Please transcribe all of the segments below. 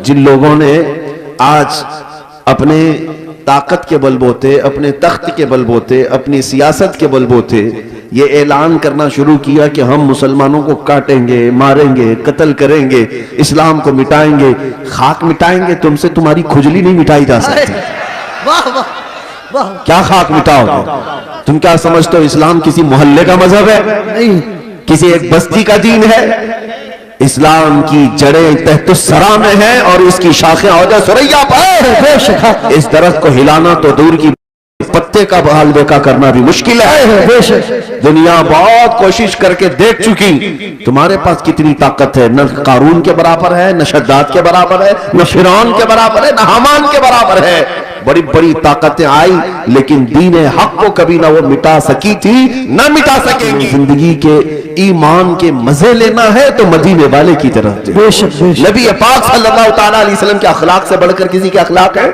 जिन लोगों ने आज अपने ताकत के बलबोते, अपने तख्त के बलबोते, अपनी सियासत के बलबोते ये ऐलान करना शुरू किया कि हम मुसलमानों को काटेंगे, मारेंगे, कत्ल करेंगे, इस्लाम को मिटाएंगे। खाक मिटाएंगे, तुमसे तुम्हारी खुजली नहीं मिटाई जा सकती। वाह वाह वाह। क्या खाक मिटाओगे? तुम क्या समझते हो इस्लाम किसी मोहल्ले का मजहब है? नहीं, किसी एक बस्ती का दीन है? इस्लाम की जड़ें तहतुस्सरा में है और इसकी शाखें औजा सुरैया पर। इस दरख्त को हिलाना तो दूर की, पत्ते का बहाल देखा करना भी मुश्किल है। दुनिया बहुत कोशिश करके देख चुकी, तुम्हारे पास कितनी ताकत है, न कारून के बराबर है, न शद्दाद के बराबर है, न फिरौन के बराबर है, न हामान के बराबर है। बड़ी बड़ी ताकतें आई, लेकिन दीन हक को कभी ना वो मिटा सकी थी, ना मिटा सकेंगी। जिंदगी के ईमान के मजे लेना है तो मदीने वाले की तरफ नबी पाक सल्लल्लाहु तआला अलैहि वसल्लम के अखलाक से बढ़कर किसी के अखलाक है?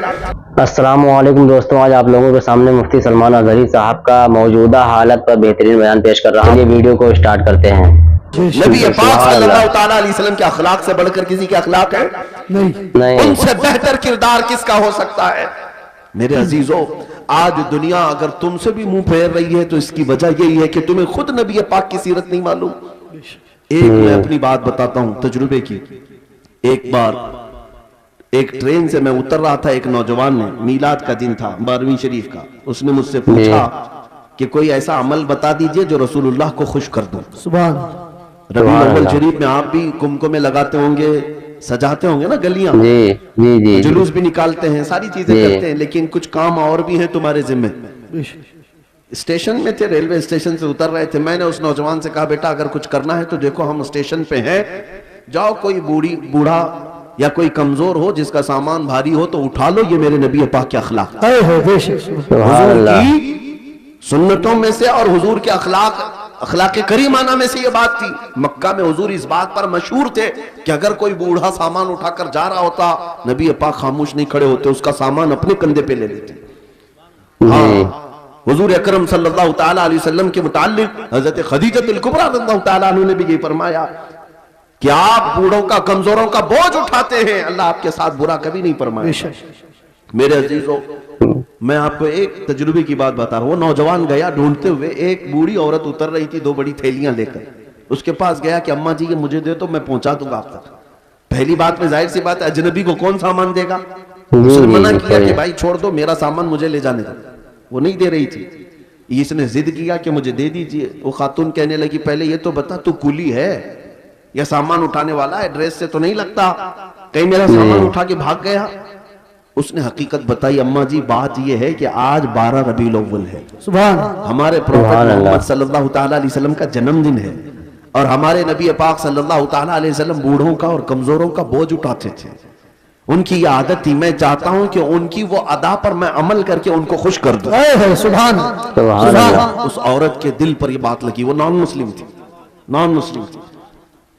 अस्सलामुअलैकुम दोस्तों, आज आप लोगों के सामने मुफ्ती सलमान अज़हरी साहब का मौजूदा हालत पर बेहतरीन बयान पेश कर रहा हूँ। ये वीडियो को स्टार्ट करते हैं। नबी पाक सल्लल्लाहु तआला अलैहि वसल्लम के अखलाक से बढ़कर किसी के अखलाक है? नहीं। उनसे बेहतर किरदार किसका हो सकता है? मेरे अजीजों, आज दुनिया अगर तुमसे भी मुंह फेर रही है तो इसकी वजह यही है कि तुम्हें खुद नबी पाक की सीरत नहीं मालूम। एक मैं अपनी बात बताता हूं तजुर्बे की। एक बार एक ट्रेन से मैं उतर रहा था, एक नौजवान ने, मीलाद का दिन था, 12वीं शरीफ का, उसने मुझसे पूछा कि कोई ऐसा अमल बता दीजिए जो रसूलुल्लाह को खुश कर दूं। सुभान। रबीउल अव्वल शरीफ में आप भी कुमकुमे लगाते होंगे, सजाते होंगे ना गलियां, जी, जुलूस भी निकालते हैं, सारी चीजें करते हैं, लेकिन कुछ काम और भी हैं तुम्हारे जिम्मे। स्टेशन में थे, रेलवे स्टेशन से उतर रहे थे, मैंने उस नौजवान से कहा, बेटा अगर कुछ करना है तो देखो हम स्टेशन पे हैं, जाओ कोई बूढ़ा या कोई कमजोर हो जिसका सामान भारी हो तो उठा लो, ये मेरे नबी पाक के अखलाक हुजूर की सुन्नतों में से और हुजूर के अखलाक करीमाना में से ये बात थी। मक्का में हुजूर इस बात पर मशहूर थे कि अगर कोई बूढ़ा सामान उठाकर जा रहा होता, नबी पाक खामोश नहीं खड़े होते, उसका सामान अपने कंधे पे ले लेते। हुजूर अकरम सल्लल्लाहु तआला अलैहि वसल्लम के मुताल्लिक हजरत खदीजतुल कुबरा रज़ियल्लाहु तआला अन्हा ने भी ये फरमाया कि आप बूढ़ों का, कमजोरों का बोझ उठाते हैं, अल्लाह आपके साथ बुरा कभी नहीं फरमाएगा। मेरे अजीजों, मैं आपको एक तजुर्बे की बात बता रहा हूँ। वो नौजवान गया ढूंढते हुए, एक बूढ़ी औरत उतर रही थी 2 बड़ी थैलियां लेकर, उसके पास गया कि अम्मा जी ये मुझे दे तो मैं पहुंचा दूंगा आप तक। पहली बात में जाहिर सी बात है, अजनबी को कौन सामान देगा? उसने मना किया कि भाई छोड़ दो, मेरा सामान मुझे ले जाने दो। वो नहीं दे रही थी, इसने जिद किया कि मुझे दे दीजिए। वो खातून कहने लगी, पहले ये तो बता तू कुली है या सामान उठाने वाला है? ड्रेस से तो नहीं लगता कहीं मेरा सामान उठा के भाग गया। उसने हकीकत बताई, अम्मा जी बात यह है कि आज 12 रबीउल अव्वल है, सुभान, हमारे प्रोफेट मोहम्मद सल्लल्लाहु तआला अलैहि वसल्लम का जन्मदिन है, और हमारे नबी पाक सल्लल्लाहु तआला अलैहि वसल्लम बूढ़ों का और कमजोरों का बोझ उठाते थे। उनकी ये आदत थी, मैं चाहता हूं कि उनकी वो अदा पर मैं अमल करके उनको खुश कर दूं। सुभान। उस औरत के दिल पर ये बात लगी। वो नॉन मुस्लिम थी।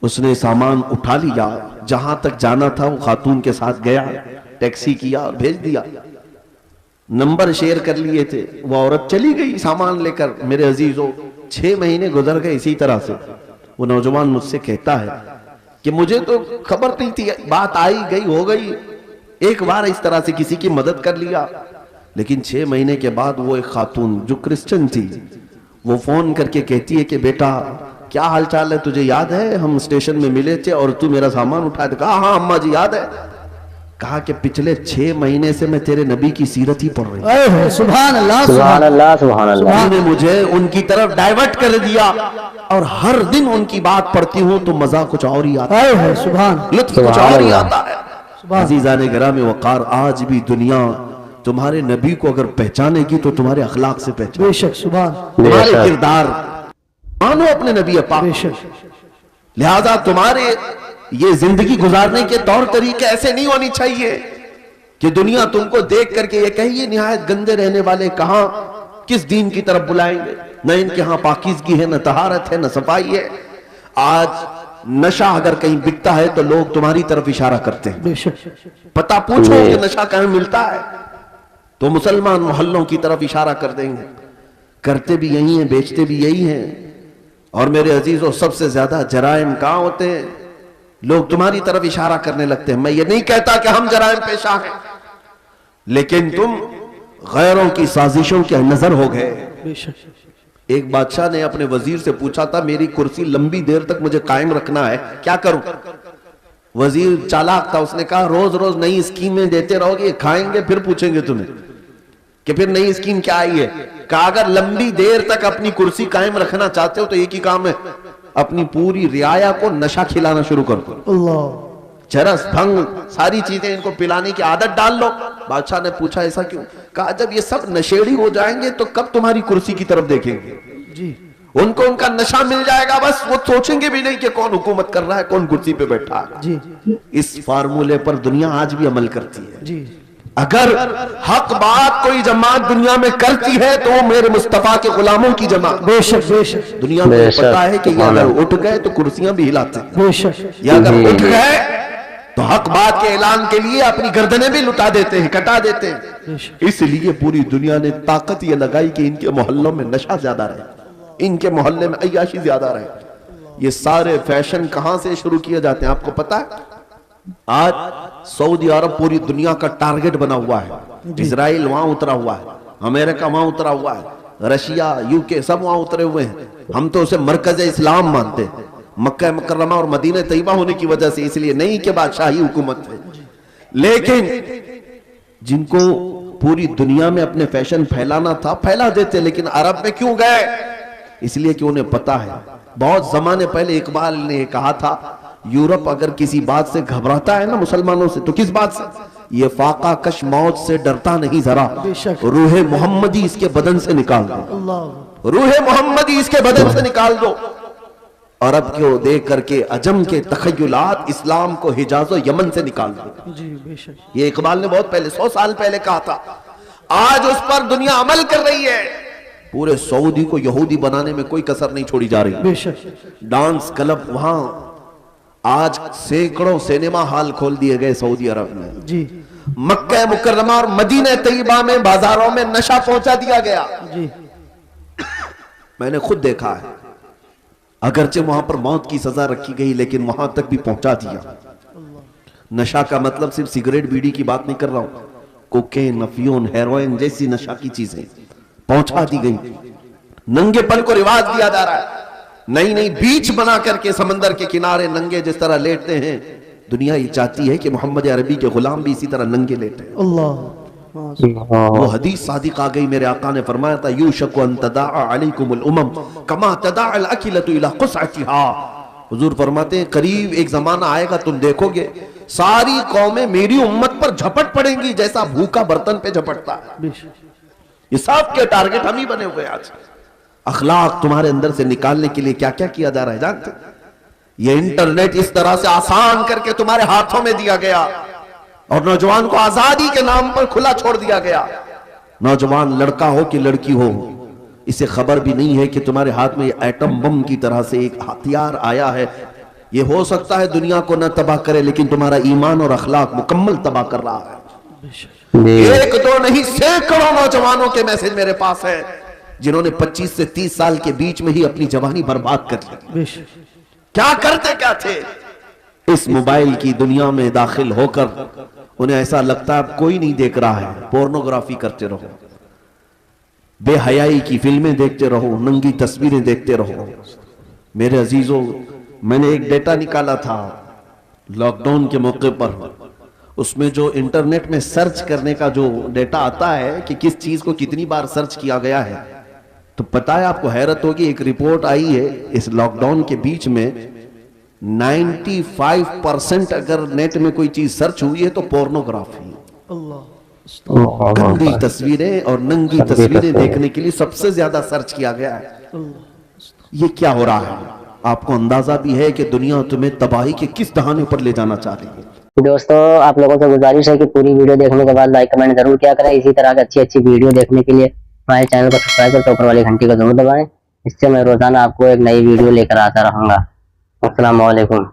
उसने सामान उठा लिया, जहां तक जाना था वो खातून के साथ गया, टैक्सी किया और भेज दिया, नंबर शेयर कर लिए थे। वो औरत चली गई सामान लेकर। मेरे अजीजों, 6 महीने गुजर गए इसी तरह से। वो नौजवान मुझसे कहता है कि मुझे तो खबर नहीं थी, बात आई गई हो गई, एक बार इस तरह से किसी की मदद कर लिया। लेकिन 6 महीने के बाद वो एक खातून जो क्रिश्चियन थी, वो फोन करके कहती है कि बेटा क्या हाल चाल है, तुझे याद है हम स्टेशन में मिले थे और तू मेरा सामान उठाया था? कहा हाँ अम्मा जी याद है। कहा कि पिछले 6 महीने से मैं तेरे नबी की सीरत ही पढ़ रही हूं। सुभान अल्लाह, सुभान अल्लाह, सुभान अल्लाह। तूने मुझे उनकी तरफ डाइवर्ट कर दिया, और हर दिन उनकी बात पढ़ती हूँ तो मजा कुछ और ही आता है, सुभान, लुत्फ कुछ और ही आता है। अजीजाने गिरामी वक़ार, आज भी दुनिया तुम्हारे नबी को अगर पहचानेगी तो तुम्हारे अखलाक से पहचाने, बेशक, सुभान, तुम्हारे किरदार मानो अपने नबी पाक। लिहाजा तुम्हारे ये जिंदगी गुजारने के तौर तरीके ऐसे नहीं होनी चाहिए कि दुनिया तुमको देख करके ये कहे ये निहायत गंदे रहने वाले कहां किस दीन की तरफ बुलाएंगे। न इनके यहां पाकीज़गी है, न तहारत है, न सफाई है। आज नशा अगर कहीं बिकता है तो लोग तुम्हारी तरफ इशारा करते हैं, पता पूछो कि नशा कहां मिलता है तो मुसलमान मोहल्लों की तरफ इशारा कर देंगे। करते भी यही हैं, बेचते भी यही हैं। और मेरे अजीजों, सबसे ज्यादा जराइम कहां होते हैं? لوگ تمہاری طرف اشارہ کرنے لگتے ہیں. میں یہ نہیں کہتا کہ ہم جرائم پیشہ ہیں, لیکن تم غیروں کی سازشوں کے نظر ہو گئے. ایک بادشاہ نے اپنے وزیر سے پوچھا تھا میری کرسی لمبی دیر تک مجھے قائم رکھنا ہے, کیا کروں؟ وزیر چالاک تھا, اس نے کہا روز روز نئی اسکیمیں دیتے رہو گے, کھائیں گے پھر پوچھیں گے تمہیں کہ پھر نئی اسکیم کیا آئی ہے. کہا اگر لمبی دیر تک اپنی کرسی قائم رکھنا چاہتے ہو تو ایک ہی کام ہے, اپنی پوری رعایا کو نشہ کھلانا شروع کر دو. اللہ, چرس بھنگ ساری چیزیں ان کو پلانے کی عادت ڈال لو. بادشاہ نے پوچھا ایسا کیوں؟ کہا جب یہ سب نشیڑی ہو جائیں گے تو کب تمہاری کرسی کی طرف دیکھیں گے؟ جی, ان کو ان کا نشہ مل جائے گا, بس وہ سوچیں گے بھی نہیں کہ کون حکومت کر رہا ہے, کون کرسی پہ بیٹھا ہے. جی, اس فارمولے پر دنیا آج بھی عمل کرتی ہے. جی, اگر حق بات کوئی جماعت دنیا میں کرتی ہے تو وہ میرے مصطفیٰ کے غلاموں کی جماعت. بے شک, بے شک, دنیا میں پتا ہے کہ یہ اگر اٹھ گئے تو کرسیاں بھی ہلاتے ہیں, بے شک, یا اگر اٹھ گئے تو حق بات کے اعلان کے لیے اپنی گردنیں بھی لٹا دیتے ہیں, کٹا دیتے ہیں. اس لیے پوری دنیا نے طاقت یہ لگائی کہ ان کے محلوں میں نشہ زیادہ رہے, ان کے محلے میں عیاشی زیادہ رہے. یہ سارے فیشن کہاں سے شروع کیے جاتے ہیں آپ کو پتا ہے؟ آج سعودی عرب پوری دنیا کا ٹارگٹ بنا ہوا ہے. اسرائیل وہاں اترا ہوا ہے, امریکہ وہاں اترا ہوا ہے, رشیا, UK سب وہاں اترے ہوئے ہیں. ہم تو اسے مرکز اسلام مانتے ہیں, مکہ مکرمہ اور مدینہ طیبہ ہونے کی وجہ سے, اس لیے نہیں کہ بادشاہی حکومت ہے. لیکن جن کو پوری دنیا میں اپنے فیشن پھیلانا تھا پھیلا دیتے, لیکن عرب میں کیوں گئے؟ اس لیے کہ انہیں پتا ہے. بہت زمانے پہلے اقبال نے کہا تھا یورپ اگر کسی بات سے گھبراتا ہے نا مسلمانوں سے, تو کس بات سے؟ یہ فاقہ کش موت سے ڈرتا نہیں ذرا, روح محمدی اس کے بدن سے نکال دو, روح محمدی اس کے بدن سے نکال دو. عرب کو دیکھ کر کے عجم کے تخیلات اسلام کو حجاز و یمن سے نکال دو. یہ اقبال نے بہت پہلے 100 سال پہلے کہا تھا. آج اس پر دنیا عمل کر رہی ہے. پورے سعودی کو یہودی بنانے میں کوئی کسر نہیں چھوڑی جا رہی. ڈانس کلب وہاں آج سینکڑوں سینما ہال کھول دیے گئے سعودی عرب میں. جی, مکہ مکرمہ اور مدینہ طیبہ میں بازاروں میں نشہ پہنچا دیا گیا. جی, میں نے خود دیکھا ہے, اگرچہ وہاں پر موت کی سزا رکھی گئی لیکن وہاں تک بھی پہنچا دیا. نشہ کا مطلب صرف سگریٹ بیڑی کی بات نہیں کر رہا ہوں, کوکین, افیون, ہیروئن جیسی نشہ کی چیزیں پہنچا دی گئی. ننگے پن کو رواج دیا جا رہا ہے. نئی نئی بیچ بنا کر کے سمندر کے کنارے ننگے جس طرح لیٹتے ہیں, دنیا یہ چاہتی ہے کہ محمد عربی کے غلام بھی اسی طرح ننگے لیٹیں. اللہ, وہ حدیث صادق آ گئی, میرے آقا نے فرمایا تھا یوشک ان تداعى علیکم الامم کما تداعى الاکلۃ الی قصعتها. حضور فرماتے ہیں قریب ایک زمانہ آئے گا تم دیکھو گے ساری قومیں میری امت پر جھپٹ پڑیں گی جیسا بھوکا برتن پہ جھپٹتا ہے. یہ سب کے ٹارگٹ ہم ہی بنے ہوئے. آج اخلاق تمہارے اندر سے نکالنے کے لیے کیا کیا کیا جا رہا ہے جانتے؟ یہ انٹرنیٹ اس طرح سے آسان کر کے تمہارے ہاتھوں میں دیا گیا اور نوجوان کو آزادی کے نام پر کھلا چھوڑ دیا گیا. نوجوان لڑکا ہو کہ لڑکی ہو, اسے خبر بھی نہیں ہے کہ تمہارے ہاتھ میں ایٹم بم کی طرح سے ایک ہتھیار آیا ہے. یہ ہو سکتا ہے دنیا کو نہ تباہ کرے لیکن تمہارا ایمان اور اخلاق مکمل تباہ کر رہا ہے. ایک دو نہیں سینکڑوں نوجوانوں کے میسج میرے پاس ہے جنہوں نے 25 سے 30 سال کے بیچ میں ہی اپنی جوانی برباد کر لی. کیا کرتے کیا تھے؟ اس موبائل کی دنیا میں داخل ہو کر انہیں ایسا لگتا ہے اب کوئی نہیں دیکھ رہا ہے, پورنوگرافی کرتے رہو, بے حیائی کی فلمیں دیکھتے رہو, ننگی تصویریں دیکھتے رہو. میرے عزیزوں, میں نے ایک ڈیٹا نکالا تھا لاک ڈاؤن کے موقع پر, اس میں جو انٹرنیٹ میں سرچ کرنے کا جو ڈیٹا آتا ہے کہ کس چیز کو کتنی بار سرچ کیا گیا ہے, تو پتہ ہے آپ کو حیرت ہوگی, ایک رپورٹ آئی ہے اس لاک ڈاؤن کے بیچ میں 95% اگر نیٹ میں کوئی چیز سرچ ہوئی ہے تو پورنوگرافی, گندی تصویریں اور ننگی تصویریں دیکھنے کے لیے سب سے زیادہ سرچ کیا گیا ہے. یہ کیا ہو رہا ہے؟ آپ کو اندازہ بھی ہے کہ دنیا تمہیں تباہی کے کس دہانے پر لے جانا چاہ رہی ہے. دوستو آپ لوگوں سے گزارش ہے کہ پوری ویڈیو دیکھنے کے بعد لائک کمنٹ ضرور کیا کریں. اسی طرح کی اچھی ویڈیو دیکھنے کے لیے ہمارے چینل کو سبسکرائب کر کے اوپر والی گھنٹی کو ضرور دبائیں. اس سے میں روزانہ آپ کو ایک نئی ویڈیو لے کر آتا رہوں گا. السلام علیکم.